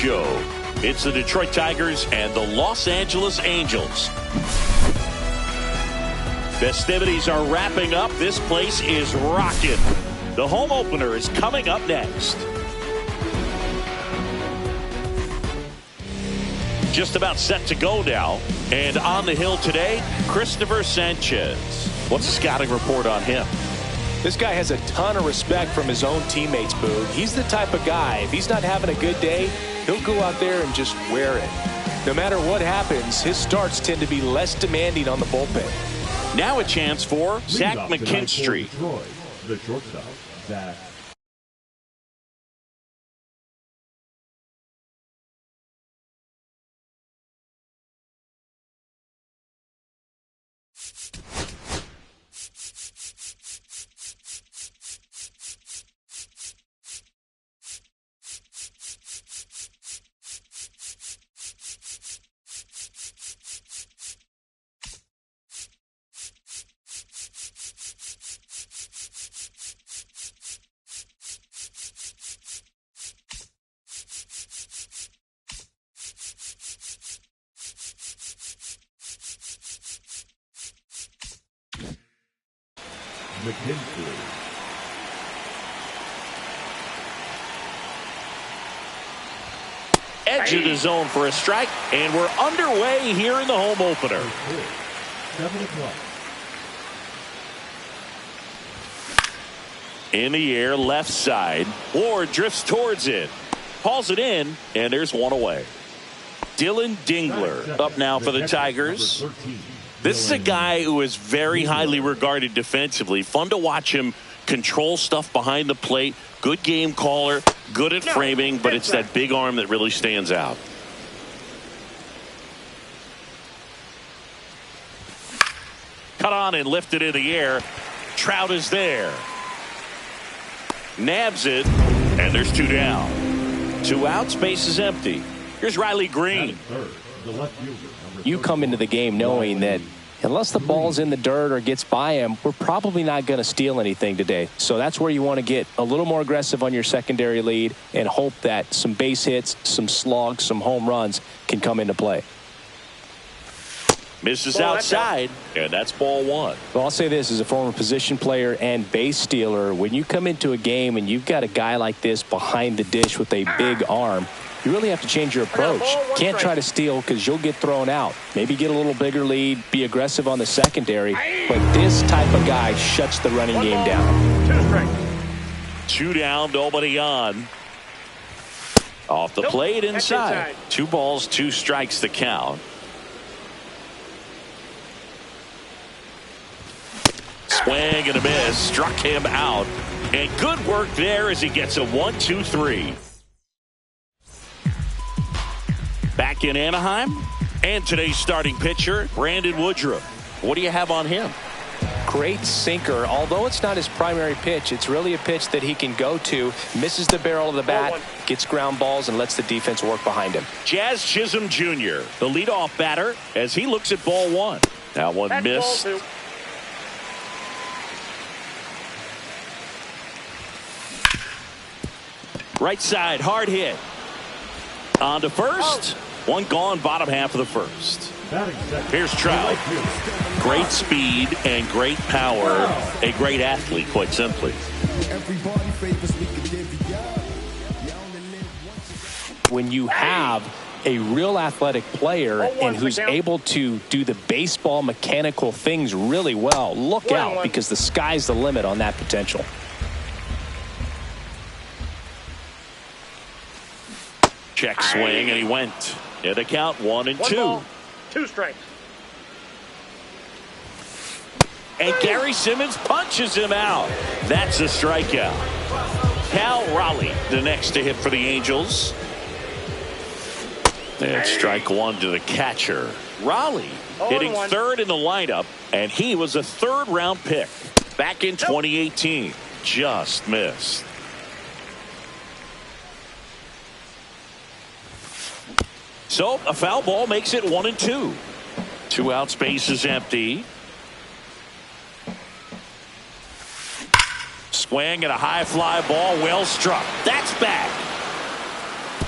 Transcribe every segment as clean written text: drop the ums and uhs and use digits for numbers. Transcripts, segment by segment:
show. It's the Detroit Tigers and the Los Angeles Angels. Festivities are wrapping up. This place is rocking. The home opener is coming up next. Just about set to go now. And on the hill today, Christopher Sanchez. What's the scouting report on him? This guy has a ton of respect from his own teammates, Boo. He's the type of guy, if he's not having a good day, he'll go out there and just wear it. No matter what happens, his starts tend to be less demanding on the bullpen. Now a chance for Zach McKinstry. The shortstop, Zach. McKinstry. Edge of the zone for a strike, and we're underway here in the home opener. 7 o'clock. In the air, left side. Ward drifts towards it. Hauls it in, and there's one away. Dylan Dingler up now for the Tigers. This is a guy who is very highly regarded defensively. Fun to watch him control stuff behind the plate. Good game caller, good at framing, but it's that big arm that really stands out. Cut on and lifted in the air. Trout is there. Nabs it, and there's two down. 2 out, space is empty. Here's Riley Green. You come into the game knowing that unless the ball's in the dirt or gets by him, we're probably not going to steal anything today. So that's where you want to get a little more aggressive on your secondary lead and hope that some base hits, some slugs, some home runs can come into play. Misses outside, and that's ball 1. Well, I'll say this as a former position player and base stealer. When you come into a game and you've got a guy like this behind the dish with a big arm, you really have to change your approach. Can't try to steal because you'll get thrown out. Maybe get a little bigger lead, be aggressive on the secondary. But this type of guy shuts the running game down. 2 strikes. 2 down, nobody on. Off the plate inside. 2 balls, 2 strikes to count. Swing and a miss. Struck him out. And good work there as he gets a 1-2-3. Back in Anaheim, and today's starting pitcher, Brandon Woodruff. What do you have on him? Great sinker. Although it's not his primary pitch, it's really a pitch that he can go to, misses the barrel of the bat, gets ground balls, and lets the defense work behind him. Jazz Chisholm Jr., the leadoff batter, as he looks at ball 1. That one missed. Right side, hard hit. On to first. One gone, bottom half of the first. Here's Trout. Great speed and great power. A great athlete, quite simply. When you have a real athletic player and who's able to do the baseball mechanical things really well, look out because the sky's the limit on that potential. Check swing, and he went. In the count, 1-2. 2 strikes. And Gary Simmons punches him out. That's a strikeout. Cal Raleigh, the next to hit for the Angels. And strike 1 to the catcher. Raleigh hitting 3rd in the lineup, and he was a 3rd-round pick back in 2018. Just missed. So a foul ball makes it 1-2. 2 out, space is empty. Swing and a high fly ball, well struck. That's back.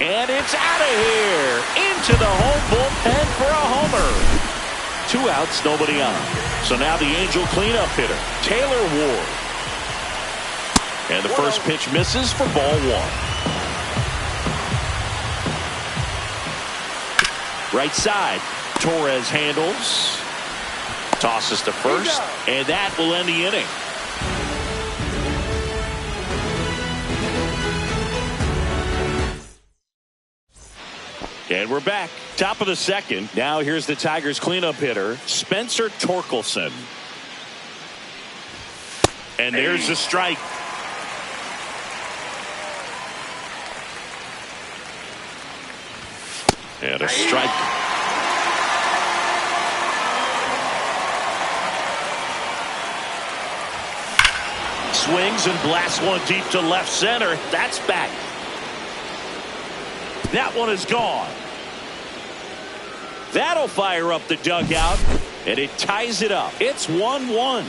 And it's out of here. Into the home bullpen for a homer. 2 outs, nobody on. So now the Angel cleanup hitter, Taylor Ward. And the first pitch misses for ball 1. Right side, Torres handles. Tosses to first, and that will end the inning. And we're back. Top of the second. Now here's the Tigers cleanup hitter, Spencer Torkelson. And there's the strike. And a strike. Swings and blasts one deep to left center. That's back. That one is gone. That'll fire up the dugout, and it ties it up. It's 1-1.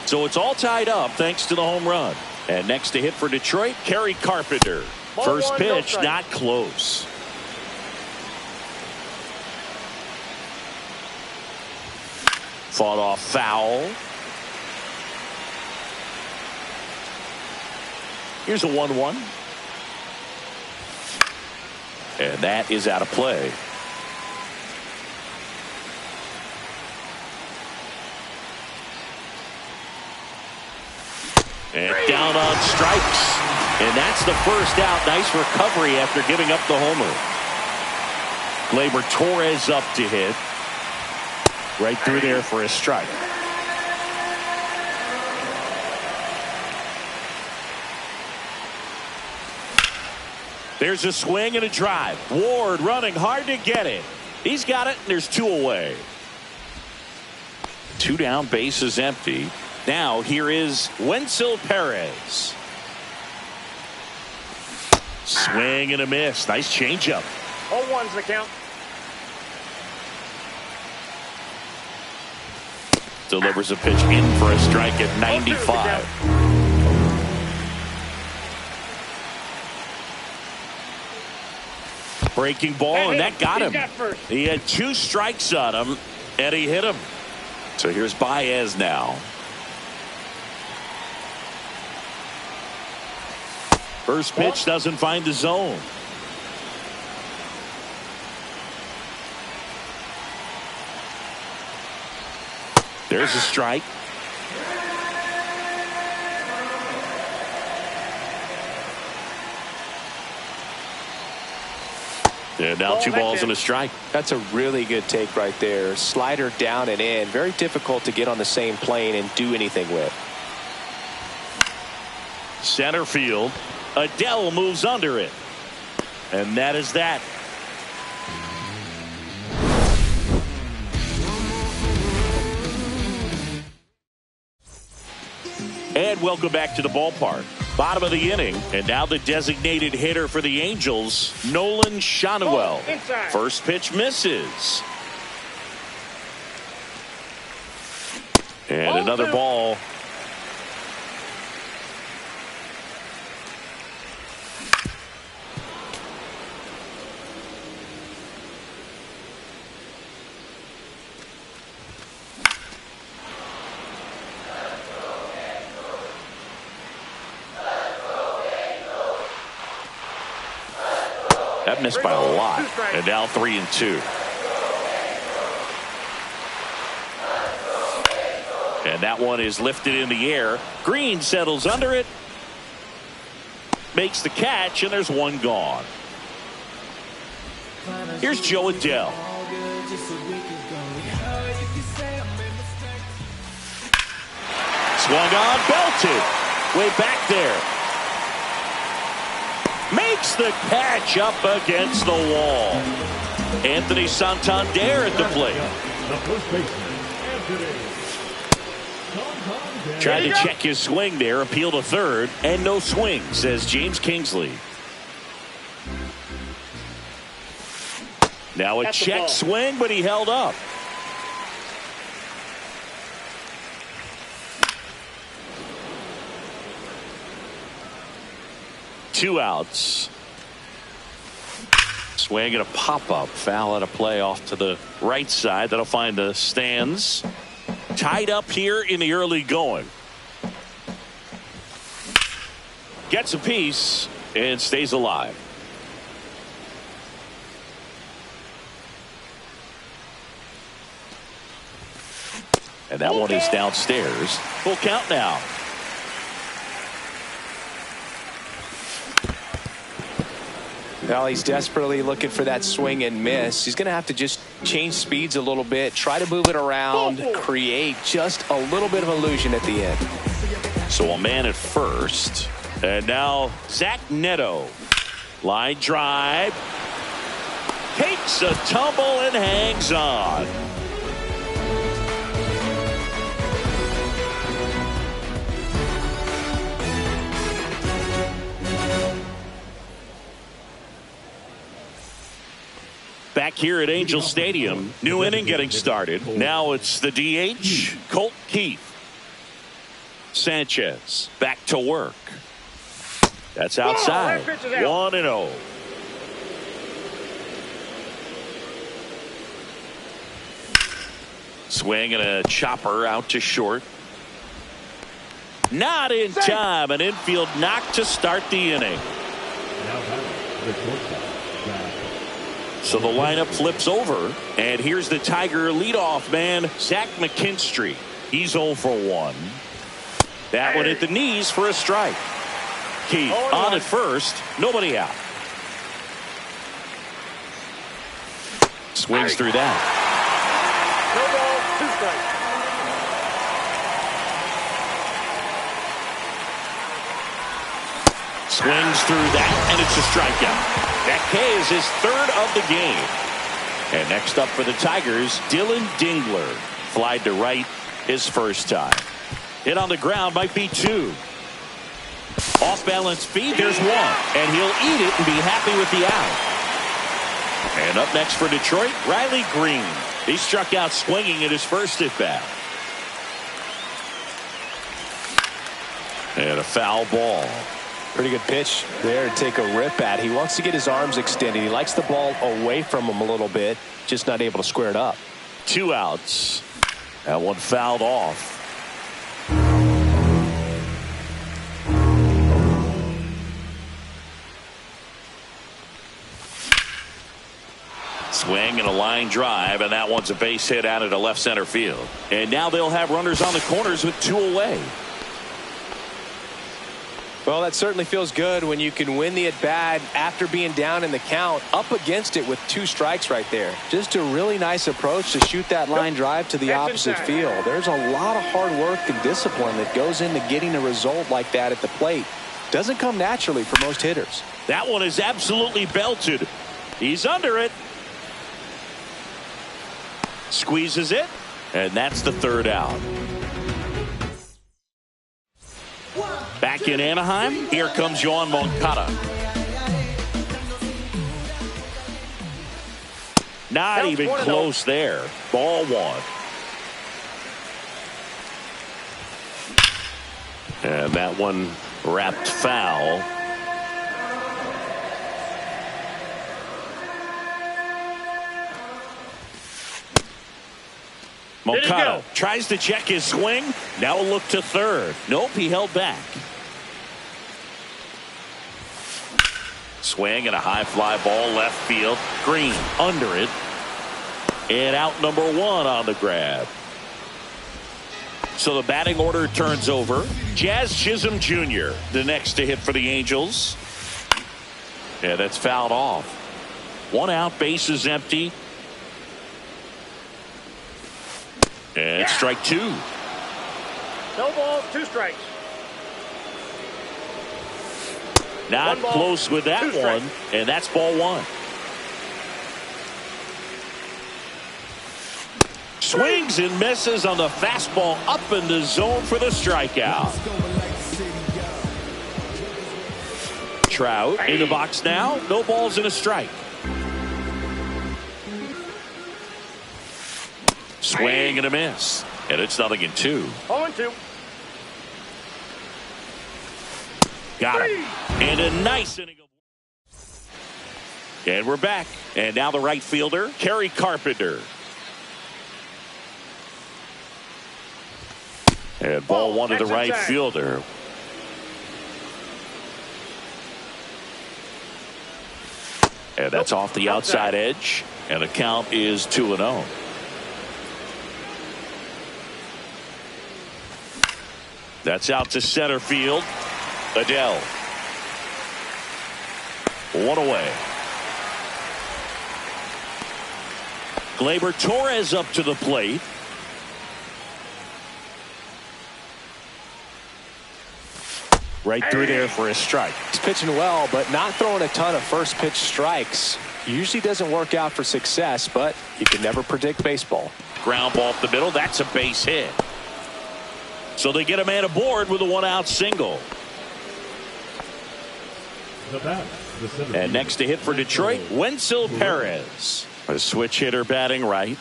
So it's all tied up thanks to the home run. And next to hit for Detroit, Kerry Carpenter. First pitch, not close. Fought off foul. Here's a 1-1. And that is out of play. And down on strikes. And that's the first out. Nice recovery after giving up the homer. Gleyber Torres up to hit. Right through there for a strike. There's a swing and a drive. Ward running hard to get it. He's got it, and there's 2 away. 2 down, bases empty. Now here is Wenzel Perez. Swing and a miss. Nice changeup. 0-1's the count. Delivers a pitch in for a strike at 95. Breaking ball, and that got him. He had 2 strikes on him, and he hit him. So here's Baez now. First pitch doesn't find the zone. There's a strike. And now 2 balls and a strike. That's a really good take right there. Slider down and in. Very difficult to get on the same plane and do anything with. Center field. Adele moves under it. And that is that. And welcome back to the ballpark. Bottom of the inning, and now the designated hitter for the Angels, Nolan Schanuel. First pitch misses. And another ball. That missed by a lot. And now 3-2. And that one is lifted in the air. Green settles under it. Makes the catch, and there's 1 gone. Here's Joe Adele. Swung on, belted. Way back there. Makes the catch up against the wall. Anthony Santander at the plate. The first baseman, Anthony. Tried to check his swing there, appeal to third, and no swing, says James Kingsley. Now a check swing, but he held up. Two outs. Swing and a pop-up. Foul out of play off to the right side. That'll find the stands. Tied up here in the early going. Gets a piece and stays alive. And that one is downstairs. Full count now. Well, he's desperately looking for that swing and miss. He's going to have to just change speeds a little bit, try to move it around, create just a little bit of illusion at the end. So a man at first. And now Zach Neto. Line drive. Takes a tumble and hangs on. Back here at Angel Stadium, new inning getting started. Now it's the DH, Colt Keith. Sanchez back to work. That's outside. 1-0. Swing and a chopper out to short. Not in time. An infield knock to start the inning. So the lineup flips over, and here's the Tiger leadoff man, Zach McKinstry. He's 0 for 1. That one hit the knees for a strike. Keith on at first, nobody out. Swings through that. No ball, 2 strikes. Swings through that, and it's a strikeout. That K is his 3rd of the game. And next up for the Tigers, Dylan Dingler. Flied to right his first time. Hit on the ground might be 2. Off balance feed, there's 1. And he'll eat it and be happy with the out. And up next for Detroit, Riley Green. He struck out swinging at his first at bat. And a foul ball. Pretty good pitch there to take a rip at. He wants to get his arms extended. He likes the ball away from him a little bit, just not able to square it up. 2 outs. That one fouled off. Swing and a line drive, and that one's a base hit out into left center field. And now they'll have runners on the corners with 2 away. Well, that certainly feels good when you can win the at-bat after being down in the count, up against it with 2 strikes right there. Just a really nice approach to shoot that line drive to the opposite field. There's a lot of hard work and discipline that goes into getting a result like that at the plate. Doesn't come naturally for most hitters. That one is absolutely belted. He's under it. Squeezes it, and that's the 3rd out. Back in Anaheim, here comes Yoan Moncada. Not even close there. Ball 1. And that one wrapped foul. Moncada tries to check his swing. Now a look to 3rd. Nope, he held back. Swing and a high fly ball left field. Green under it. And out number 1 on the grab. So the batting order turns over. Jazz Chisholm Jr. the next to hit for the Angels. Yeah, that's fouled off. 1 out, bases empty. And strike 2. No balls, 2 strikes. Not close with that one, and that's ball 1. Swings and misses on the fastball up in the zone for the strikeout. Trout in the box now. No balls and a strike. Swing and a miss. And it's 0-2. 0-2. Got him. And a nice inning of And we're back. And now the right fielder, Kerry Carpenter. And ball one to the right fielder. And that's off the outside edge. And the count is 2-0. That's out to center field. Adele. One away. Gleyber Torres up to the plate. Right through there for a strike. He's pitching well, but not throwing a ton of first pitch strikes. Usually doesn't work out for success, but you can never predict baseball. Ground ball up the middle. That's a base hit. So they get a man aboard with a one-out single. And next to hit for Detroit, Wenzel Perez. A switch hitter batting right.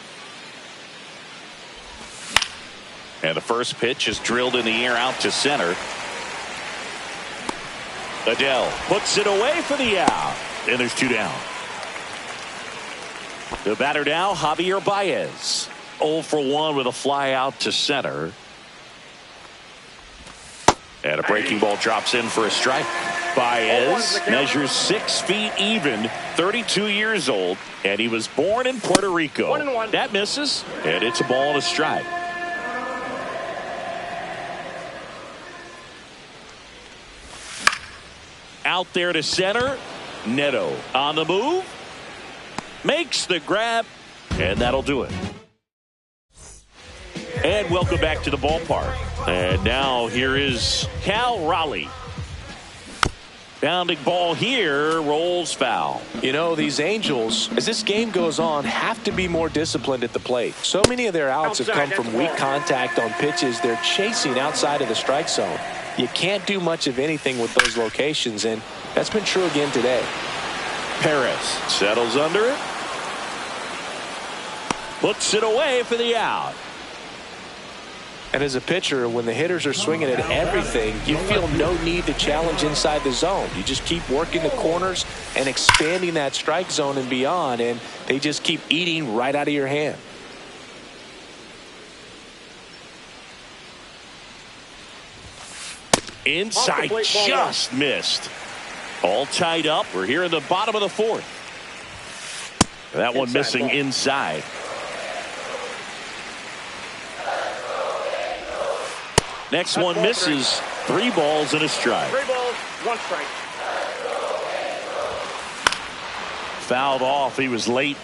And the first pitch is drilled in the air out to center. Adele puts it away for the out. And there's 2 down. The batter now, Javier Baez. 0 for 1 with a fly out to center. And a breaking ball drops in for a strike. Baez measures 6 feet even, 32 years old, and he was born in Puerto Rico. 1-1. That misses, and it's a ball and a strike. Out there to center. Neto on the move. Makes the grab, and that'll do it. And welcome back to the ballpark. And now here is Cal Raleigh. Bounding ball here, rolls foul. You know, these Angels, as this game goes on, have to be more disciplined at the plate. So many of their outs have come from weak contact on pitches they're chasing outside of the strike zone. You can't do much of anything with those locations, and that's been true again today. Perez settles under it. Puts it away for the out. And as a pitcher, when the hitters are swinging at everything, you feel no need to challenge inside the zone. You just keep working the corners and expanding that strike zone and beyond, and they just keep eating right out of your hand. Inside, just missed. All tied up. We're here in the bottom of the 4th. That one missing inside. Next one misses. 3 balls and a strike. 3 balls, 1 strike. Fouled off. He was late.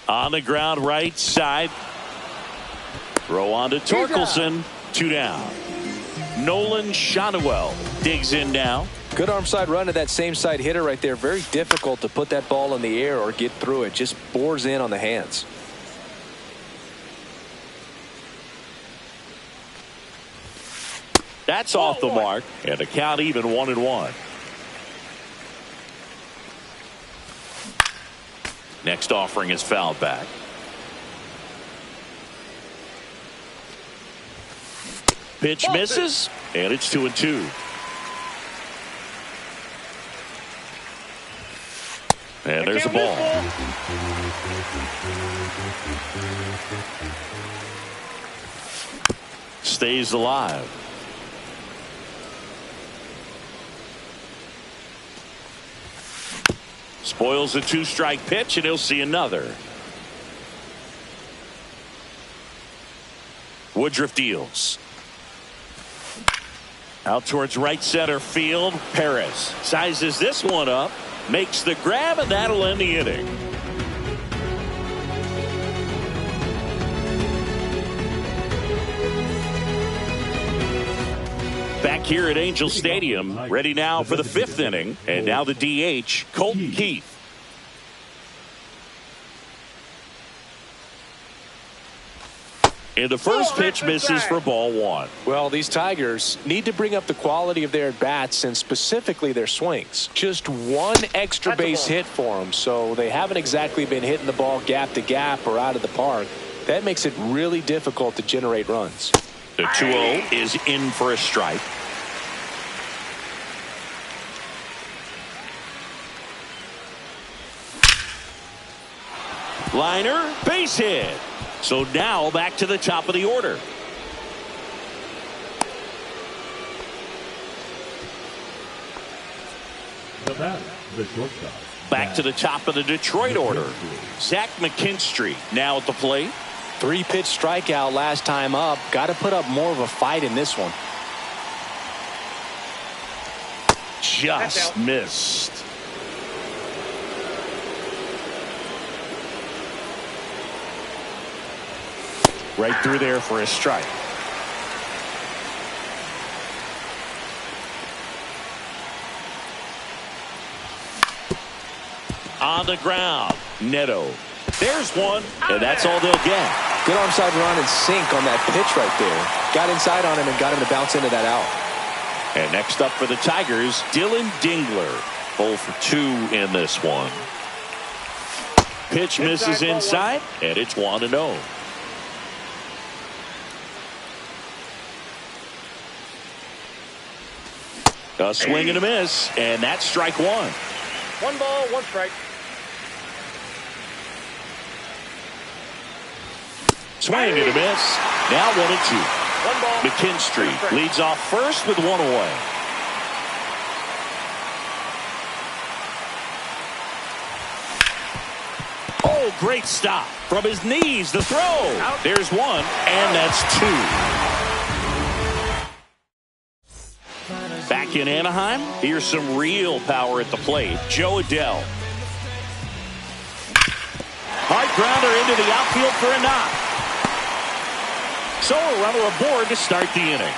On the ground, right side. Throw on to Torkelson. 2 down. Nolan Shanuel digs in now. Good arm side run to that same side hitter right there. Very difficult to put that ball in the air or get through it. Just bores in on the hands. That's off the mark, and the count even 1-1. Next offering is fouled back. Pitch misses, and it's 2-2. And there's a ball. Stays alive. Spoils a 2-strike pitch, and he'll see another. Woodruff deals. Out towards right center field. Perez sizes this one up, makes the grab, and that'll end the inning. Back here at Angel Stadium, ready now for the 5th inning, and now the DH, Colton Keith. And the first pitch misses for ball 1. Well, these Tigers need to bring up the quality of their at-bats and specifically their swings. Just one extra base hit for them, so they haven't exactly been hitting the ball gap to gap or out of the park. That makes it really difficult to generate runs. The 2-0 is in for a strike. Liner, base hit. So now back to the top of the order. The batter, the shortstop. Back to the top of the Detroit order. Zach McKinstry now at the plate. 3-pitch strikeout last time up. Got to put up more of a fight in this one. Just missed. Right through there for a strike. On the ground, Neto. There's one, and that's all they'll get. Good arm side run and sink on that pitch right there. Got inside on him and got him to bounce into that out. And next up for the Tigers, Dylan Dingler. 0 for 2 in this one. Pitch misses inside, and it's 1-0. A swing and a miss, and that's strike 1. 1 ball, 1 strike. Swing and a miss. Now 1-2. 1 ball. McKinstry leads off first with 1 away. Oh, great stop. From his knees, the throw. Out. There's 1, and that's 2. Back in Anaheim, here's some real power at the plate. Joe Adell. Hard grounder into the outfield for a knock. So a runner aboard to start the inning.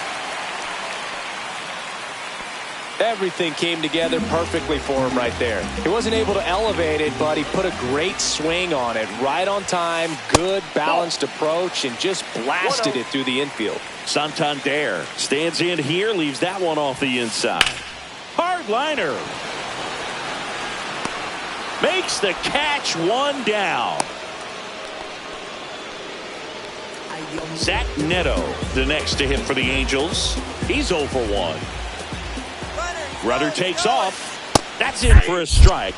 Everything came together perfectly for him right there. He wasn't able to elevate it, but he put a great swing on it. Right on time, good balanced approach, and just blasted it through the infield. Santander stands in here, leaves that one off the inside. Hard liner. Makes the catch, 1 down. Zach Neto, the next to hit for the Angels. He's 0 for 1. Rudder takes off. That's in for a strike.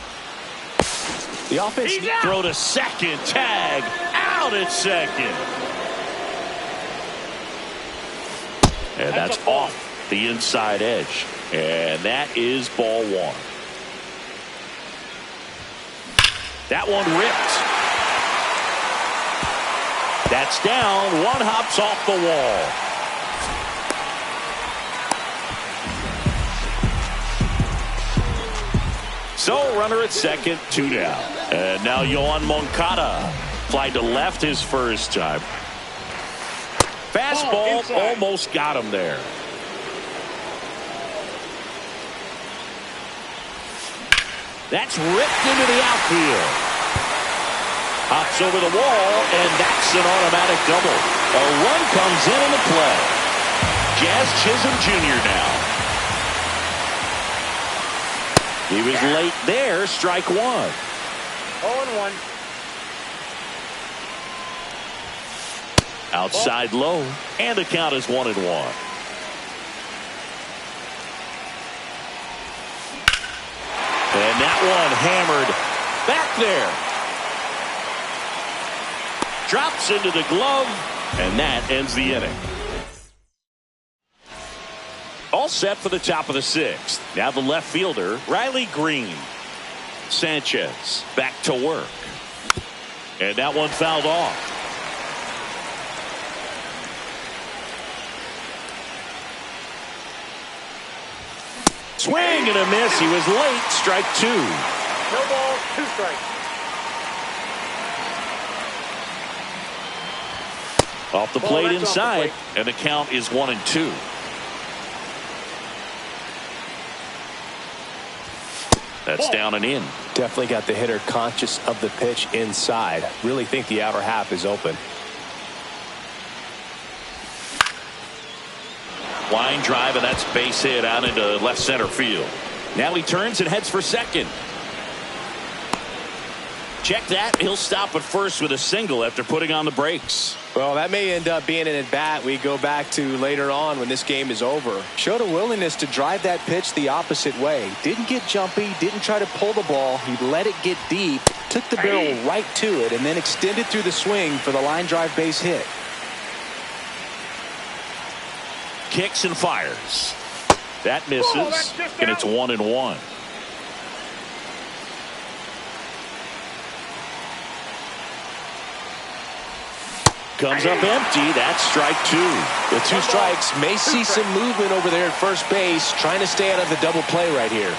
The offense Throw to second. Tag. Out at second. And that's off the inside edge. And that is ball 1. That one ripped. That's down. 1 hops off the wall. So runner at second, 2 down. And now Yohan Moncada flied to left his first time. Fastball almost got him there. That's ripped into the outfield. Hops over the wall, and that's an automatic double. A run comes in on the play. Jazz Chisholm Jr. now. He was late there, strike 1. 0-1. Outside low, and the count is 1-1. And that one hammered back there. Drops into the glove, and that ends the inning. All set for the top of the 6th. Now the left fielder, Riley Green. Sanchez back to work. And that one fouled off. Swing and a miss. He was late. Strike 2. No balls, 2 strikes. Off the plate inside, and the count is 1-2. That's down and in. Definitely got the hitter conscious of the pitch inside. Really think the outer half is open. Line drive, and that's base hit out into left center field. Now he turns and heads for second. Check that. He'll stop at first with a single after putting on the brakes. Well, that may end up being an at-bat we go back to later on when this game is over. Showed a willingness to drive that pitch the opposite way. Didn't get jumpy, didn't try to pull the ball. He let it get deep, took the barrel right to it, and then extended through the swing for the line drive base hit. Kicks and fires. That misses, and it's 1-1. Comes up empty. That's strike two. With two strikes, may see some movement over there at first base, trying to stay out of the double play right here.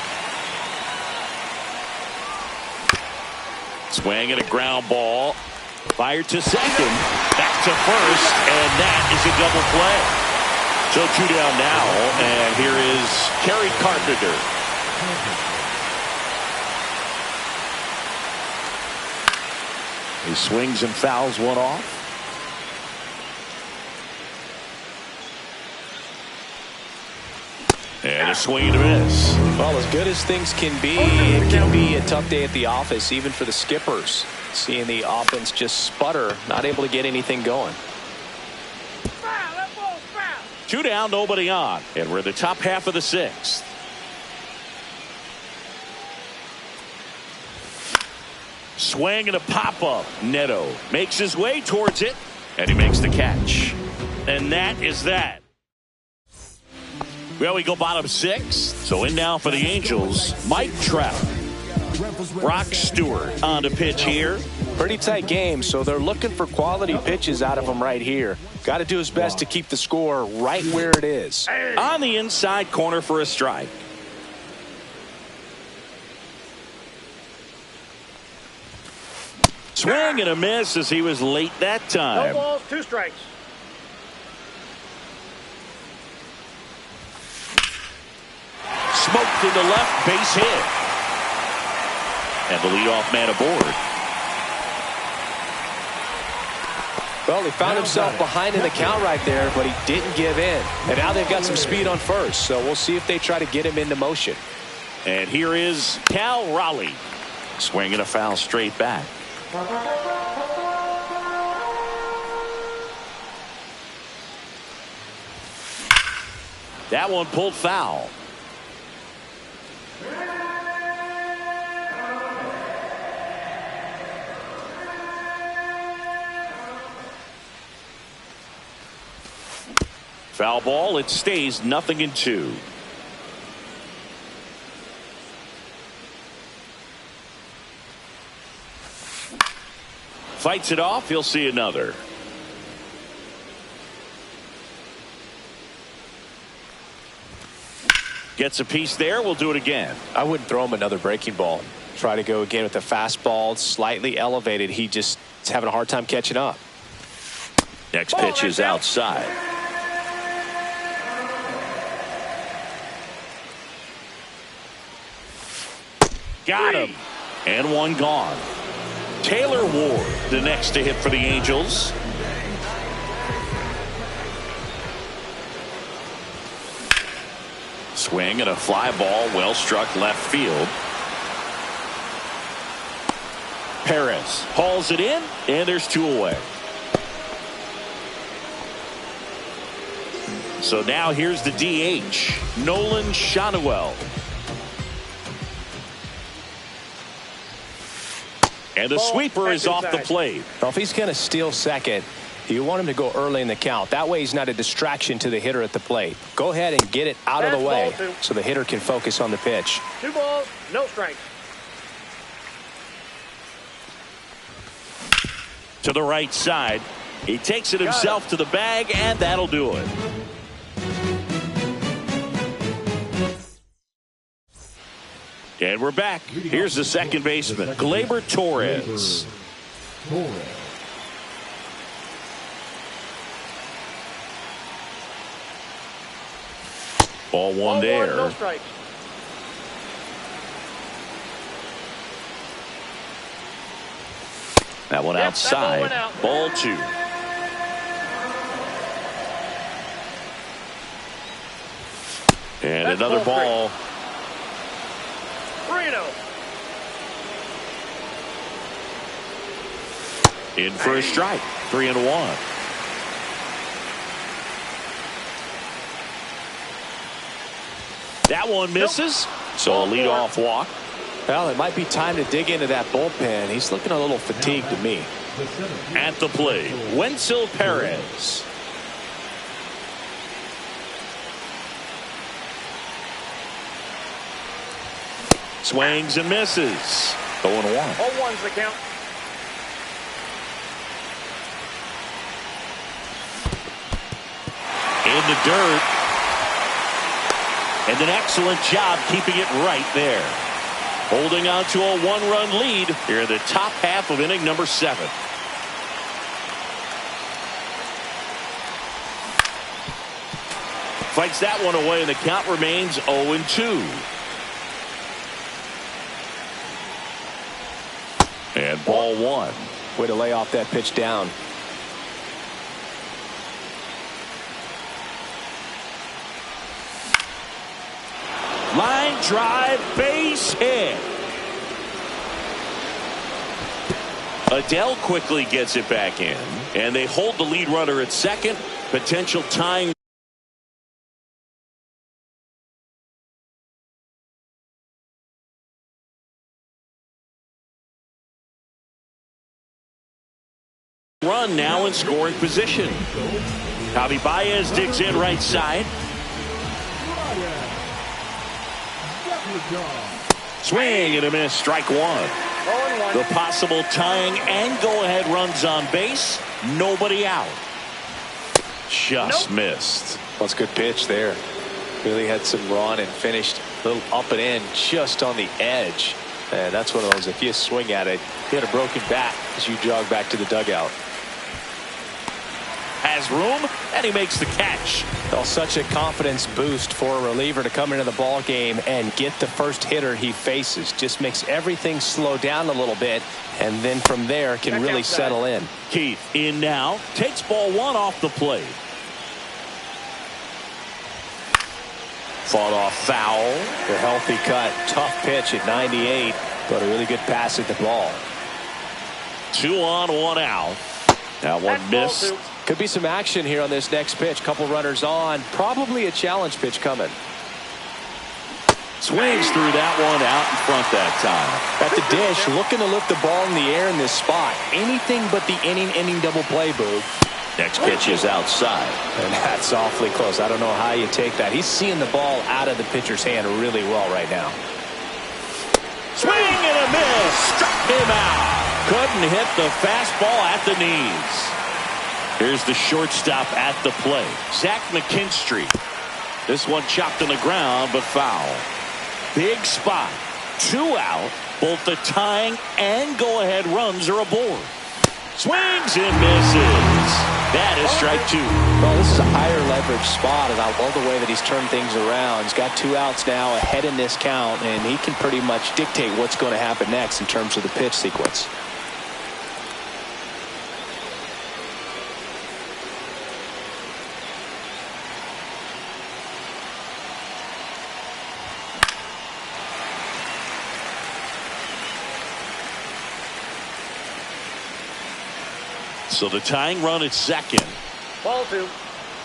Swing and a ground ball. Fired to second. Back to first, and that is a double play. So 2 down now, and here is Kerry Carpenter. He swings and fouls one off. And a swing and a miss. Well, as good as things can be, it can be a tough day at the office, even for the skippers. Seeing the offense just sputter, not able to get anything going. 2 down, nobody on. And we're in the top half of the 6th. Swing and a pop-up. Neto makes his way towards it, and he makes the catch. And that is that. Well, we go bottom 6. So in now for the Angels, Mike Trout. Brock Stewart on the pitch here. Pretty tight game, so they're looking for quality pitches out of him right here. Got to do his best to keep the score right where it is. On the inside corner for a strike. Swing and a miss as he was late that time. No balls, 2 strikes. Smoked into left, base hit. And the leadoff man aboard. Well, he found himself behind in the count right there, but he didn't give in. And now they've got some speed on first, so we'll see if they try to get him into motion. And here is Cal Raleigh. Swinging a foul straight back. That one pulled foul. Foul ball. It stays 0-2. Fights it off. He'll see another. Gets a piece there. We'll do it again. I wouldn't throw him another breaking ball. Try to go again with the fastball, slightly elevated. He just is having a hard time catching up. Next pitch is outside. Got him. And one gone. Taylor Ward, the next to hit for the Angels. Swing and a fly ball, well struck left field. Perez hauls it in, and there's 2 away. So now here's the DH, Nolan Shanuel. And the sweeper is off the plate. Well, if he's going to steal second, you want him to go early in the count. That way he's not a distraction to the hitter at the plate. Go ahead and get it out of the way so the hitter can focus on the pitch. 2 balls, no strikes. To the right side. He takes it himself to the bag, and that'll do it. And we're back. Here's the second baseman, Gleyber Torres. Ball one there. No strikes. That one outside. Ball 2. And another ball. 3-0. In for a strike. 3-1. That one misses. So a leadoff walk. Well, it might be time to dig into that bullpen. He's looking a little fatigued to me. At the plate, Wenzel Perez. Swings and misses. 0-1. 0-1's the count. In the dirt. And an excellent job keeping it right there. Holding on to a one-run lead here in the top half of inning number 7. Fights that one away, and the count remains 0-2. And ball 1. Way to lay off that pitch down. Line drive, base hit. Adele quickly gets it back in, and they hold the lead runner at second. Potential tying run now in scoring position. Javi Baez digs in right side. Swing and a miss. Strike 1. 0-1. The possible tying and go-ahead runs on base. Nobody out. Just missed. Well, it's a good pitch there. Really had some run and finished a little up and in just on the edge. And that's one of those, if you swing at it, you had a broken bat as you jog back to the dugout. Has room, and he makes the catch. Well, such a confidence boost for a reliever to come into the ball game and get the first hitter he faces. Just makes everything slow down a little bit, and then from there can really settle in. Keith in now, takes ball 1 off the plate. Fought off foul. The healthy cut, tough pitch at 98, but a really good pass at the ball. 2 on, 1 out. That one missed. Could be some action here on this next pitch. Couple runners on. Probably a challenge pitch coming. Swings through that one out in front that time. At the dish, looking to lift the ball in the air in this spot. Anything but the inning double play, Boog. Next pitch is outside. And that's awfully close. I don't know how you take that. He's seeing the ball out of the pitcher's hand really well right now. Swing and a miss. Struck him out. Couldn't hit the fastball at the knees. Here's the shortstop at the plate, Zach McKinstry. This one chopped on the ground, but foul. Big spot. 2 out. Both the tying and go-ahead runs are aboard. Swings and misses. That is strike 2. Well, this is a higher leverage spot, and I love the way that he's turned things around. He's got 2 outs now ahead in this count, and he can pretty much dictate what's going to happen next in terms of the pitch sequence. So the tying run at second. Ball 2.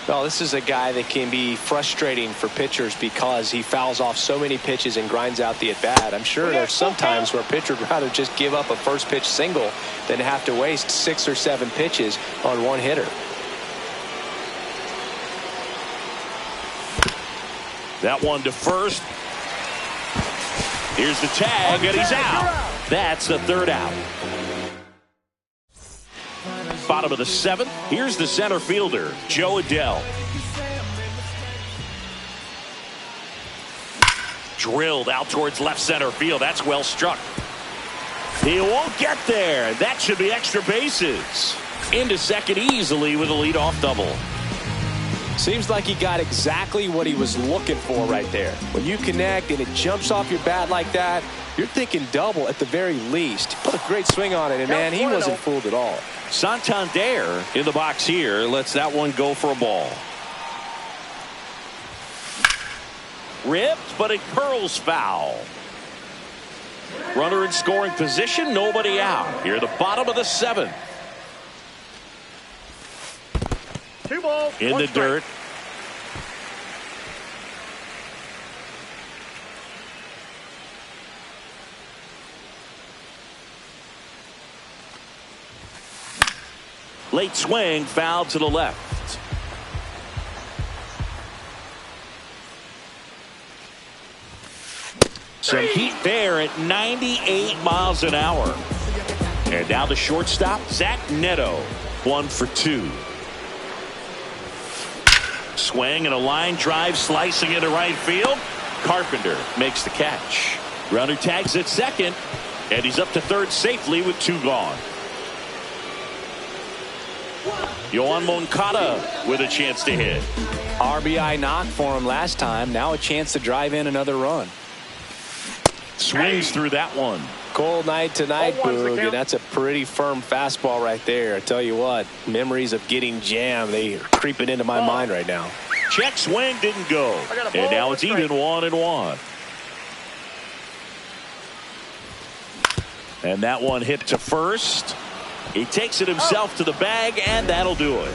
Well, this is a guy that can be frustrating for pitchers because he fouls off so many pitches and grinds out the at-bat. I'm sure there's some times where a pitcher would rather just give up a first pitch single than have to waste 6 or 7 pitches on one hitter. That one to first. Here's the tag, and he's out. That's the 3rd out. Bottom of the 7th. Here's the center fielder, Joe Adele. Drilled out towards left center field. That's well struck. He won't get there. That should be extra bases. Into second easily with a leadoff double. Seems like he got exactly what he was looking for right there. When you connect and it jumps off your bat like that, you're thinking double at the very least. Put a great swing on it, and man, he wasn't fooled at all. Santander in the box here lets that one go for a ball. Ripped, but it curls foul. Runner in scoring position, nobody out. Here at the bottom of the 7th. 2 balls, in 1 the strike. dirt. Late swing, foul to the left. Some heat there at 98 miles an hour. And now the shortstop, Zach Neto, 1 for 2. Swing and a line drive slicing into right field. Carpenter makes the catch. Runner tags at second, and he's up to third safely with 2 gone. Yohan Moncada with a chance to hit. RBI knock for him last time. Now a chance to drive in another run. Swings through that one. Cold night tonight, 0-1's the Boog, count. and that's a pretty firm fastball right there. I tell you what, memories of getting jammed, they are creeping into my mind right now. Check swing didn't go. I got a ball, And now 1 it's even strike. 1-1. And that one hit to first. He takes it himself to the bag, and that'll do it.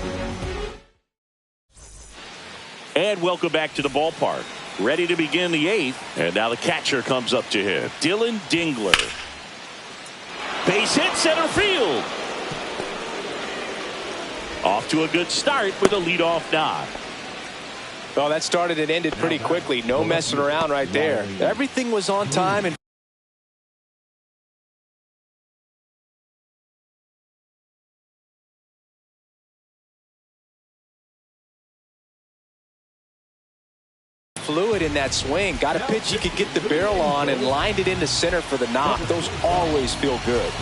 And welcome back to the ballpark. Ready to begin the 8th. And now the catcher comes up to hit. Dylan Dingler. Base hit center field. Off to a good start with a leadoff knock. Well, that started and ended pretty quickly. No messing around right there. Everything was on time and fluid in that swing. Got a pitch you could get the barrel on and lined it into center for the knock. Those always feel good.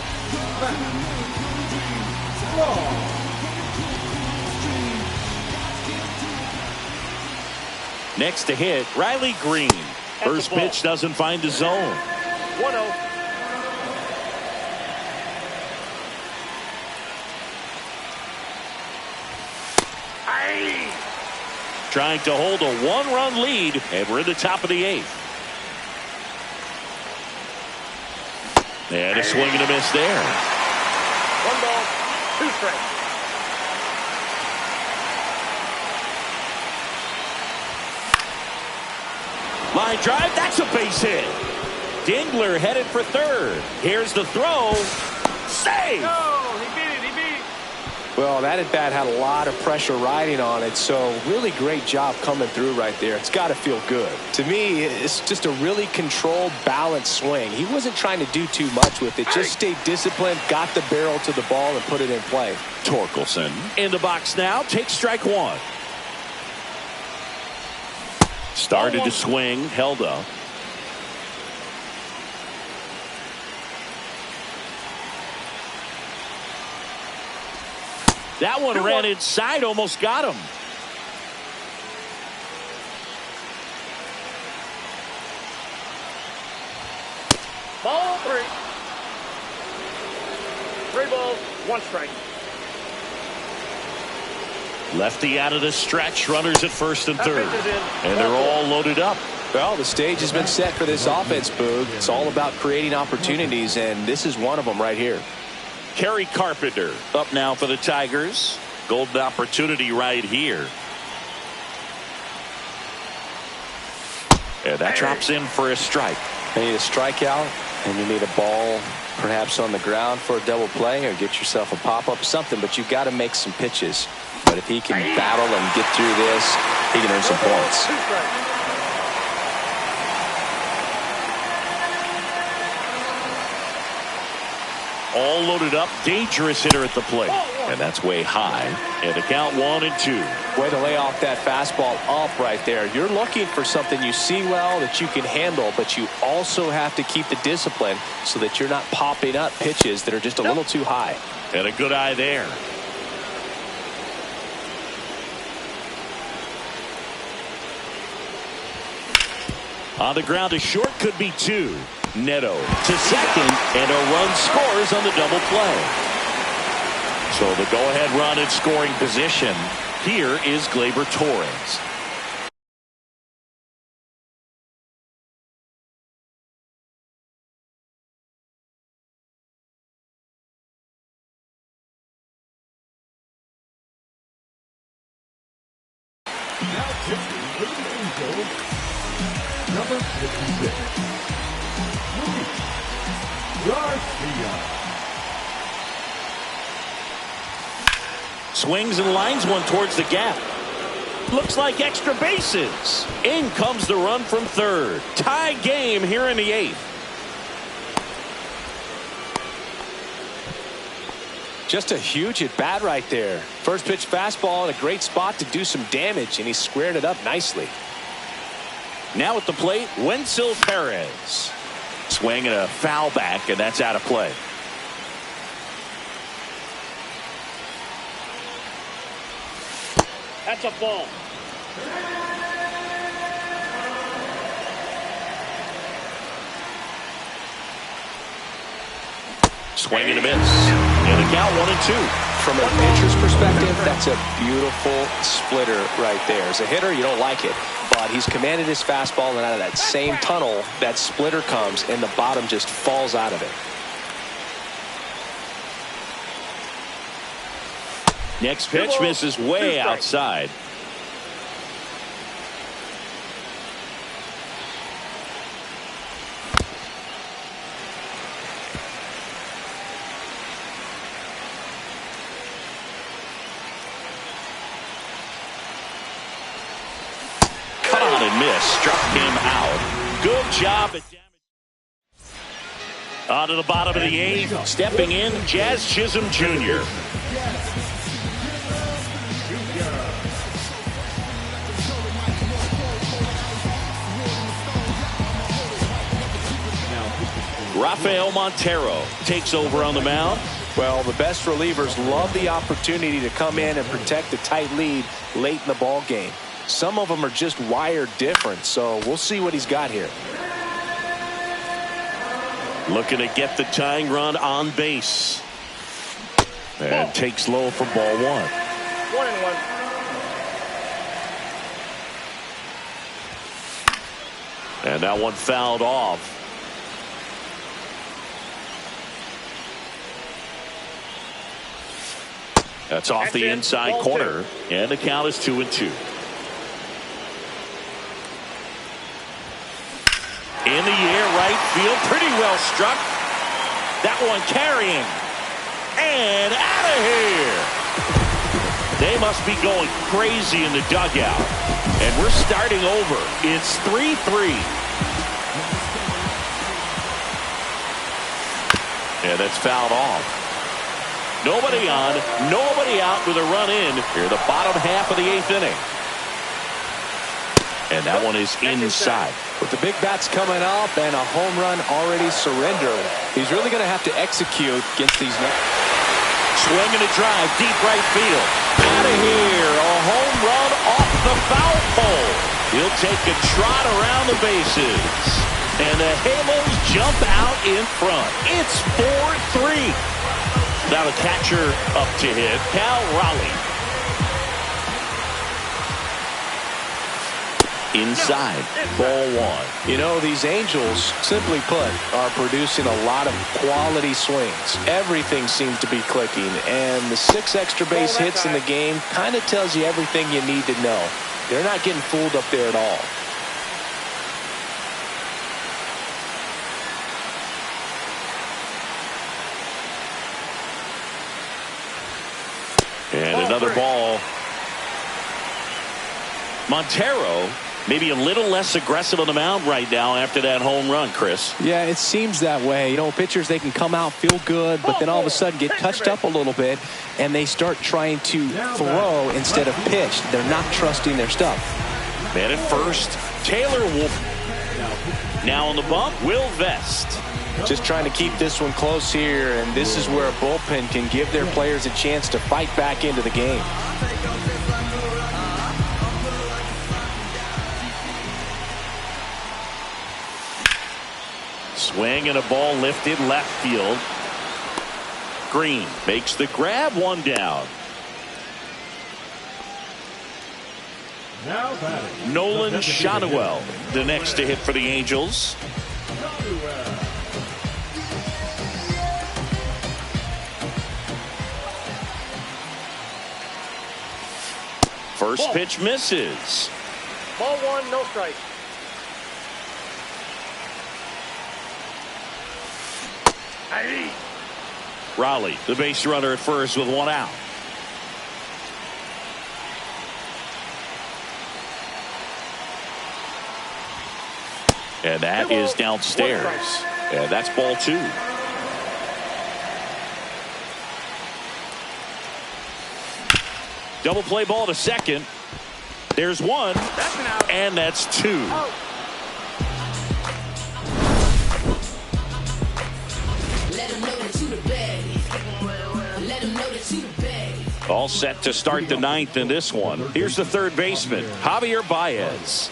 Next to hit, Riley Green. First pitch doesn't find the zone. 1-0. Trying to hold a 1-run lead, and we're in the top of the 8th. And a swing and a miss there. 1 ball, 2 strikes. Line drive, that's a base hit. Dingler headed for third. Here's the throw. Save! No, he beat it, he beat it. Well, that at bat had a lot of pressure riding on it, so really great job coming through right there. It's got to feel good. To me, it's just a really controlled, balanced swing. He wasn't trying to do too much with it. Just stayed disciplined, got the barrel to the ball, and put it in play. Torkelson in the box now. Takes strike 1. Started to swing, held up. That one ran inside, almost got him. Ball 3. 3 balls, 1 strike. Lefty out of the stretch, runners at first and That third. pitch is in. And they're all loaded up. Well, the stage has been set for this offense, Boog. It's all about creating opportunities, and this is one of them right here. Kerry Carpenter up now for the Tigers. Golden opportunity right here. And that drops in for a strike. You need a strikeout, and you need a ball perhaps on the ground for a double play, or get yourself a pop-up, something, but you've got to make some pitches. But if he can battle and get through this, he can earn some points. 2 strikes. All loaded up, dangerous hitter at the plate. And that's way high. And the count 1-2. Way to lay off that fastball up right there. You're looking for something you see well that you can handle, but you also have to keep the discipline so that you're not popping up pitches that are just a little too high. And a good eye there. On the ground to short, could be 2. Neto to second, and a run scores on the double play. So the go-ahead run in scoring position. Here is Gleyber Torres. Pitching for the Angels, number 56, Luis Garcia. Swings and lines one towards the gap. Looks like extra bases. In comes the run from third. Tie game here in the 8th. Just a huge at bat right there. First pitch fastball in a great spot to do some damage, and he squared it up nicely. Now at the plate, Wenzel Perez. Swing and a foul back, and that's out of play. That's a ball. Swing and a miss. And the count 1-2. From a pitcher's perspective, that's a beautiful splitter right there. As a hitter, you don't like it, but he's commanded his fastball, and out of that same tunnel, that splitter comes, and the bottom just falls out of it. Next pitch misses way outside. Miss, struck him out. Good job at damage. On to the bottom of the 8th. Stepping in, Jazz Chisholm Jr. Rafael Montero takes over on the mound. Well, the best relievers love the opportunity to come in and protect a tight lead late in the ball game. Some of them are just wired different, so we'll see what he's got here. Looking to get the tying run on base. And takes low for ball 1. 1-1. And that one fouled off. That's off the inside corner. And the count is 2-2. In the air, right field, pretty well struck. That one carrying. And out of here. They must be going crazy in the dugout. And we're starting over. It's 3-3. And that's fouled off. Nobody on, nobody out with a run in here, the bottom half of the 8th inning. And that one is inside. With the big bats coming up and a home run already surrendered, he's really going to have to execute against these. Swing and a drive, deep right field. Out of here, a home run off the foul pole. He'll take a trot around the bases. And the Halos jump out in front. It's 4-3. Now the catcher up to hit, Cal Raleigh. Inside, ball 1. You know, these Angels, simply put, are producing a lot of quality swings. Everything seems to be clicking, and the 6 extra base hits in the game kind of tells you everything you need to know. They're not getting fooled up there at all. And another ball. Montero maybe a little less aggressive on the mound right now after that home run, Chris. Yeah, it seems that way. You know, pitchers, they can come out, feel good, but then all of a sudden get touched up a little bit, and they start trying to throw instead of pitch. They're not trusting their stuff. Man at first, Taylor Wolf. Now on the bump, Will Vest. Just trying to keep this one close here, and this is where a bullpen can give their players a chance to fight back into the game. Swing and a ball lifted left field. Green makes the grab, one down. Now batting, Nolan Shotwell, the next to hit for the Angels. First pitch misses. Ball one, no strike. Raleigh, the base runner at first with one out. And that is downstairs. And that's ball two. Double play ball to second. There's one. That's an out. And that's two. Out. All set to start the ninth in this one. Here's the third baseman, Javier Baez.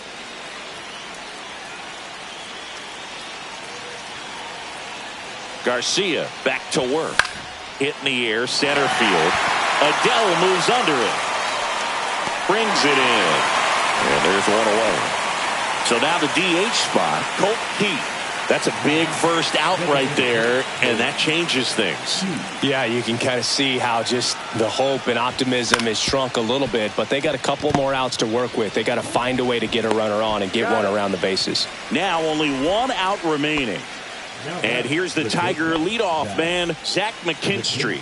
Garcia back to work. Hit in the air, center field. Adele moves under it. Brings it in. And there's one away. So now the DH spot, Colt Pete. That's a big first out right there, and that changes things. Yeah, you can kind of see how just the hope and optimism has shrunk a little bit, but they got a couple more outs to work with. They got to find a way to get a runner on and get one around the bases. Now only one out remaining. And here's the Tiger leadoff man, Zach McKinstry.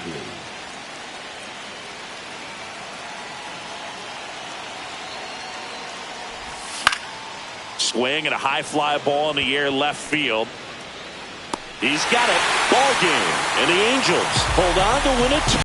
Swing and a high fly ball in the air left field. He's got it. Ball game. And the Angels hold on to win it.